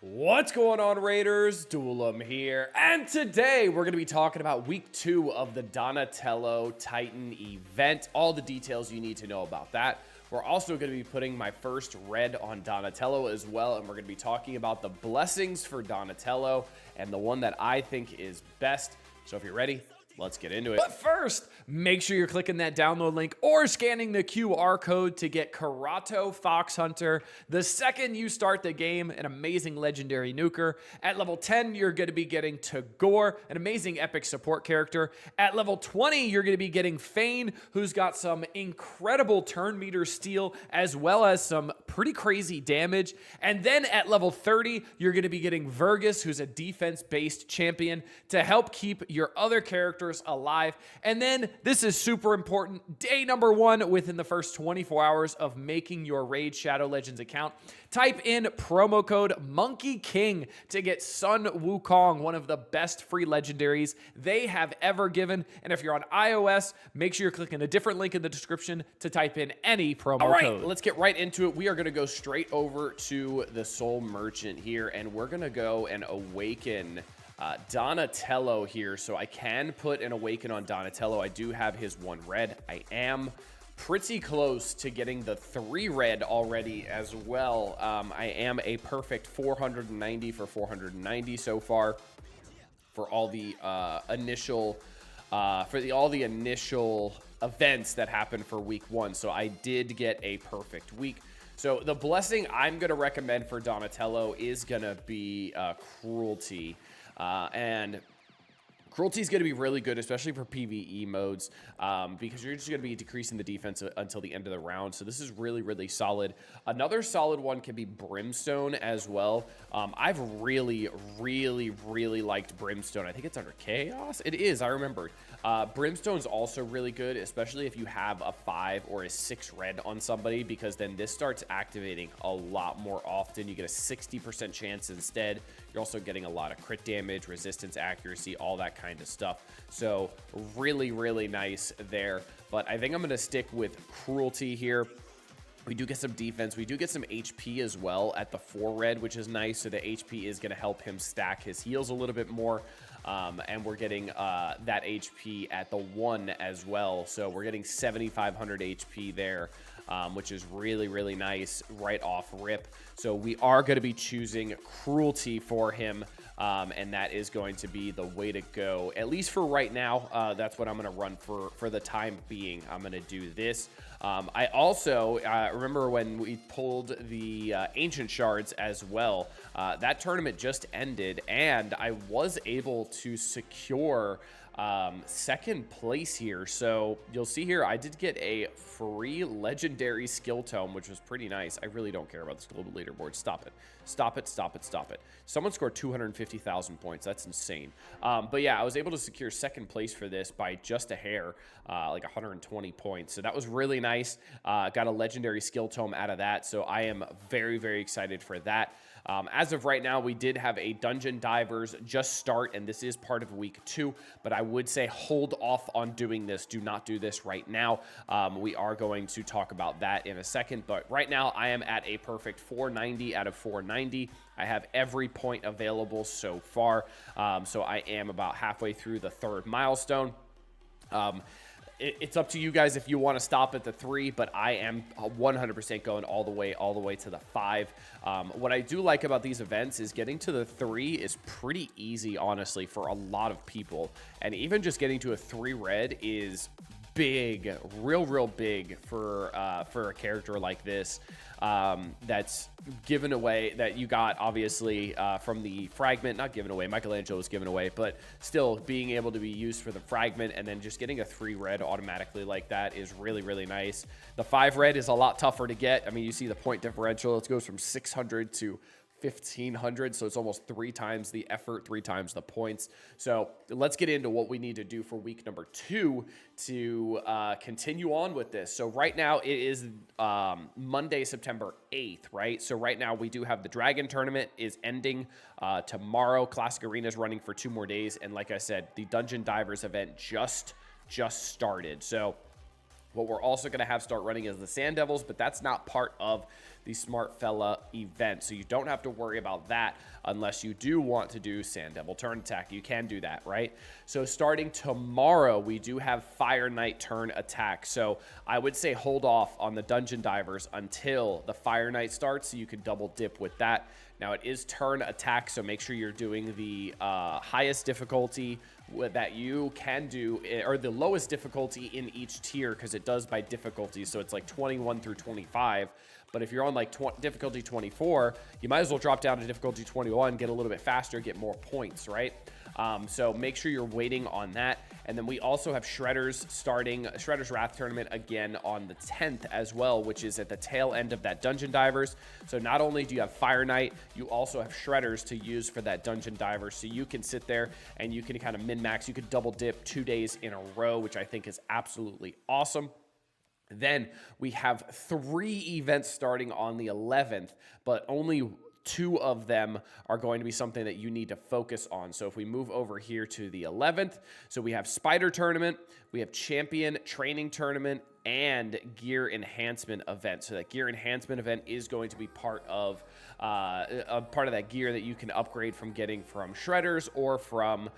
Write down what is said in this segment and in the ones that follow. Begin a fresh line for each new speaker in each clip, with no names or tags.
What's going on, Raiders? Duelam here, and today we're going to be talking about week 2 of the Donatello Titan event. All the details you need to know about that. We're also going to be putting my first red on Donatello as well, and we're going to be talking about the blessings for Donatello and the one that I think is best. So if you're ready, let's get into it. But first, make sure you're clicking that download link or scanning the QR code to get Karato Fox Hunter. The second you start the game, an amazing legendary nuker. At level 10, you're going to be getting Tagore, an amazing epic support character. At level 20, you're going to be getting Fane, who's got some incredible turn meter steal, as well as some pretty crazy damage. And then at level 30, you're going to be getting Vergus, who's a defense-based champion, to help keep your other characters alive. And then this is super important, day number 1 within the first 24 hours of making your Raid Shadow Legends account, type in promo code Monkey King to get Sun Wukong, one of the best free legendaries they have ever given. And if you're on iOS, make sure you're clicking a different link in the description to type in any promo code. All right, let's get right into it. We are going to go straight over to the Soul Merchant here, and we're going to go and awaken Donatello here. So I can put an awaken on Donatello. I do have his 1 red. I am pretty close to getting the 3 red already as well. I am a perfect 490 for 490 so far for all the initial events that happened for week 1. So I did get a perfect week. So the blessing I'm going to recommend for Donatello is going to be Cruelty. And Cruelty is going to be really good, especially for PvE modes, because you're just going to be decreasing the defense until the end of the round. So this is really, really solid. Another solid one can be Brimstone as well. I've really, really, really liked Brimstone. I think it's under Chaos. It is, I remembered. Brimstone's also really good, especially if you have a 5 or a 6 red on somebody, because then this starts activating a lot more often. You get a 60% chance instead. You're also getting a lot of crit damage, resistance, accuracy, all that kind of stuff. So really, really nice there. But I think I'm going to stick with Cruelty here. We do get some defense. We do get some HP as well at the 4 red, which is nice. So the HP is going to help him stack his heals a little bit more. And we're getting that HP at the 1 as well. So we're getting 7,500 HP there, which is really, really nice right off rip. So we are going to be choosing Cruelty for him. And that is going to be the way to go, at least for right now. That's what I'm going to run for the time being. I'm going to do this. I also remember when we pulled the Ancient Shards as well. That tournament just ended, and I was able to secure second place here. So you'll see here, I did get a free legendary skill tome, which was pretty nice. I really don't care about this global leaderboard. Stop it. Stop it, stop it, stop it. Someone scored 250,000 points. That's insane. But yeah, I was able to secure second place for this by just a hair, like 120 points. So that was really nice. Got a legendary skill tome out of that. So I am very, very excited for that. As of right now, we did have a Dungeon Divers just start, and this is part of week 2, but I would say hold off on doing this. Do not do this right now. We are going to talk about that in a second, but right now I am at a perfect 490 out of 490. I have every point available so far, so I am about halfway through the 3rd milestone. It's up to you guys if you want to stop at the 3, but I am 100% going all the way to the 5. What I do like about these events is getting to the 3 is pretty easy, honestly, for a lot of people. And even just getting to a 3 red is big, real big for a character like this. That's given away, that you got obviously from the fragment, not given away, Michelangelo was given away, but still being able to be used for the fragment, and then just getting a 3 red automatically like that is really, really nice. The 5 red is a lot tougher to get. I mean, you see the point differential, it goes from 600 to 1,500, so it's almost 3 times the effort, 3 times the points. So let's get into what we need to do for week number 2 to continue on with this. So right now it is Monday, September 8th, right? So right now we do have the Dragon Tournament is ending tomorrow. Classic Arena is running for 2 more days, and like I said, the Dungeon Divers event just started. So what we're also going to have start running is the Sand Devils, but that's not part of the Smart Fella event. So you don't have to worry about that unless you do want to do Sand Devil Turn Attack. You can do that, right? So starting tomorrow, we do have Fire Knight Turn Attack. So I would say hold off on the Dungeon Divers until the Fire Knight starts, so you can double dip with that. Now it is turn attack, so make sure you're doing the highest difficulty that you can do, or the lowest difficulty in each tier, because it does by difficulty. So it's like 21 through 25. But if you're on like difficulty 24, you might as well drop down to difficulty 21, get a little bit faster, get more points, right? So make sure you're waiting on that. And then we also have Shredder's starting Shredder's Wrath tournament again on the 10th as well, which is at the tail end of that Dungeon Divers. So not only do you have Fire Knight, you also have Shredders to use for that Dungeon Divers. So you can sit there and you can kind of min-max. You could double dip 2 days in a row, which I think is absolutely awesome. Then we have 3 events starting on the 11th, but only 2 of them are going to be something that you need to focus on. So if we move over here to the 11th, so we have Spider Tournament, we have Champion Training Tournament, and Gear Enhancement Event. So that Gear Enhancement Event is going to be part of a part of that gear that you can upgrade from getting from Shredders or from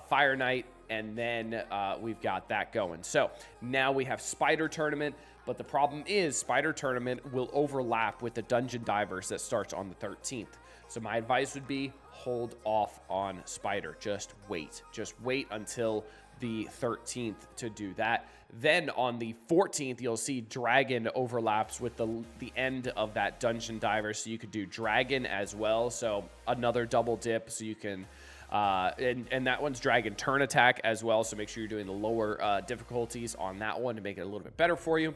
Fire Knight. And then we've got that going. So now we have Spider Tournament, but the problem is Spider Tournament will overlap with the Dungeon Divers that starts on the 13th. So my advice would be hold off on Spider. Just wait until the 13th to do that. Then on the 14th, you'll see Dragon overlaps with the end of that Dungeon Diver. So you could do Dragon as well. So another double dip, so you can and that one's Dragon Turn Attack as well, so make sure you're doing the lower difficulties on that one to make it a little bit better for you.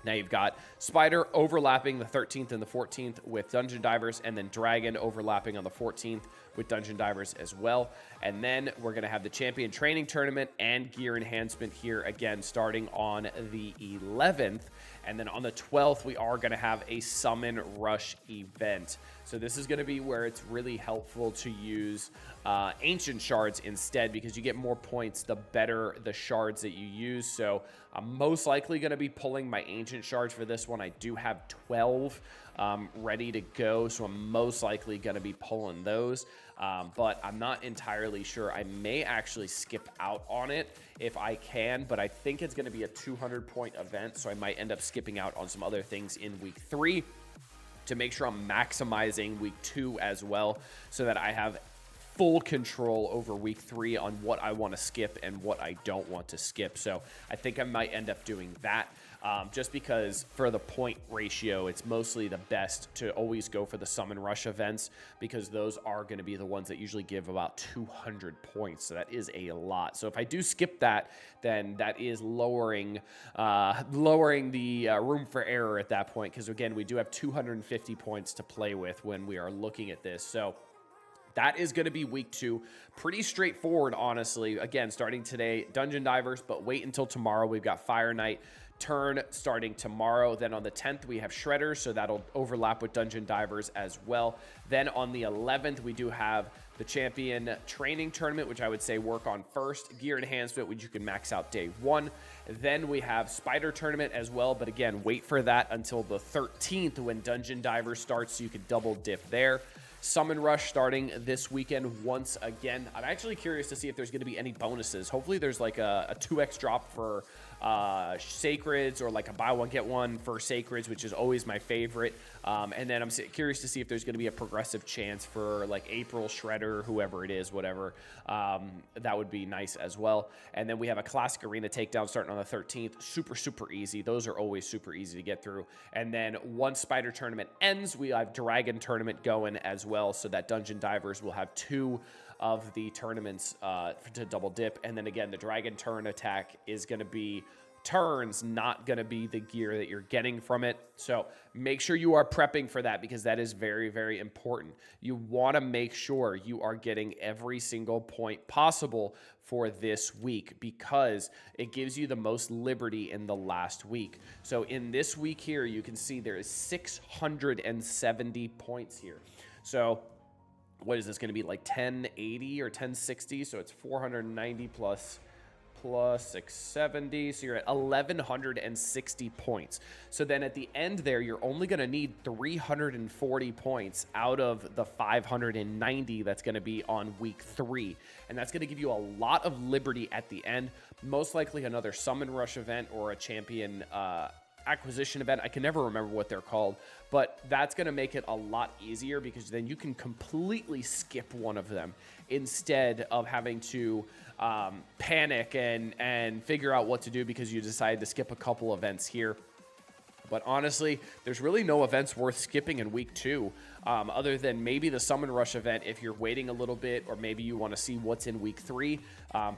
Now you've got Spider overlapping the 13th and the 14th with Dungeon Divers, and then Dragon overlapping on the 14th with Dungeon Divers as well. And then we're going to have the Champion Training Tournament and Gear Enhancement here again starting on the 11th. And then on the 12th, we are going to have a Summon Rush event. So this is going to be where it's really helpful to use Ancient Shards instead, because you get more points the better the shards that you use. So I'm most likely going to be pulling my Ancient Shards for this one. I do have 12 ready to go, so I'm most likely going to be pulling those. But I'm not entirely sure. I may actually skip out on it if I can, but I think it's going to be a 200-point event, so I might end up skipping out on some other things in week 3 to make sure I'm maximizing week 2 as well, so that I have full control over week 3 on what I want to skip and what I don't want to skip. So I think I might end up doing that. Just because for the point ratio, it's mostly the best to always go for the Summon Rush events, because those are going to be the ones that usually give about 200 points. So that is a lot. So if I do skip that, then that is lowering the room for error at that point. Because again, we do have 250 points to play with when we are looking at this. So that is going to be week 2. Pretty straightforward, honestly. Again, starting today, Dungeon Divers, but wait until tomorrow. We've got Fire Knight Turn starting tomorrow. Then on the 10th, we have Shredders, so that'll overlap with Dungeon Divers as well. Then on the 11th, we do have the Champion Training Tournament, which I would say work on first. Gear Enhancement, which you can max out day 1. Then we have Spider Tournament as well, but again, wait for that until the 13th when Dungeon Divers starts, so you can double dip there. Summon Rush starting this weekend once again. I'm actually curious to see if there's going to be any bonuses. Hopefully there's like a 2x drop for Sacreds, or like a buy one get one for Sacreds, which is always my favorite. And then I'm curious to see if there's going to be a progressive chance for like April Shredder, whoever it is, whatever. That would be nice as well. And then we have a Classic Arena Takedown starting on the 13th. Super easy. Those are always super easy to get through. And then once Spider Tournament ends, we have Dragon Tournament going as well, so that Dungeon Divers will have 2 of the tournaments to double dip. And then again, the Dragon Turn Attack is going to be turns, not going to be the gear that you're getting from it. So make sure you are prepping for that, because that is very important. You want to make sure you are getting every single point possible for this week, because it gives you the most liberty in the last week. So in this week here, you can see there is 670 points here. So what is this going to be, like 1080 or 1060? So it's 490 plus plus 670. So you're at 1,160 points. So then at the end there, you're only going to need 340 points out of the 590 that's going to be on week 3. And that's going to give you a lot of liberty at the end. Most likely another summon rush event or a champion acquisition event. I can never remember what they're called, but that's going to make it a lot easier because then you can completely skip one of them instead of having to panic and figure out what to do because you decided to skip a couple events here. But honestly, there's really no events worth skipping in week 2, other than maybe the Summon Rush event if you're waiting a little bit, or maybe you want to see what's in week 3.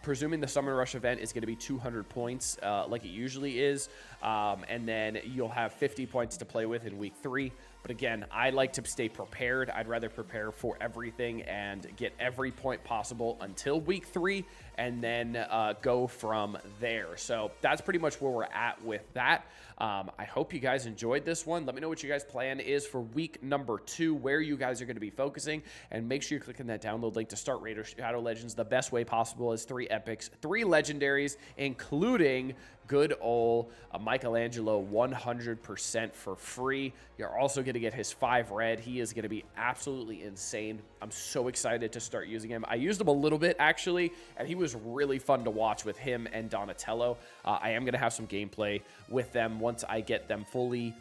Presuming the Summon Rush event is going to be 200 points like it usually is, and then you'll have 50 points to play with in week 3. But again, I like to stay prepared. I'd rather prepare for everything and get every point possible until week 3 and then go from there. So that's pretty much where we're at with that. I hope you guys enjoyed this one. Let me know what you guys' plan is for week number 2, where you guys are going to be focusing, and make sure you're clicking that download link to start Raider Shadow Legends the best way possible is 3 epics, 3 legendaries, including good old Michelangelo 100% for free. You're also going to get his 5 red. He is going to be absolutely insane. I'm so excited to start using him. I used him a little bit actually, and he was really fun to watch with him and Donatello. I am going to have some gameplay with them once I get them fully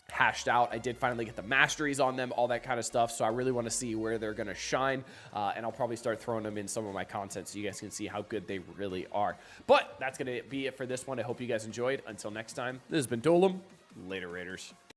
hashed out. I did finally get the masteries on them, all that kind of stuff, so I really want to see where they're going to shine, and I'll probably start throwing them in some of my content so you guys can see how good they really are. But that's going to be it for this one. I hope you guys enjoyed. Until next time, this has been Dolem. Later, Raiders.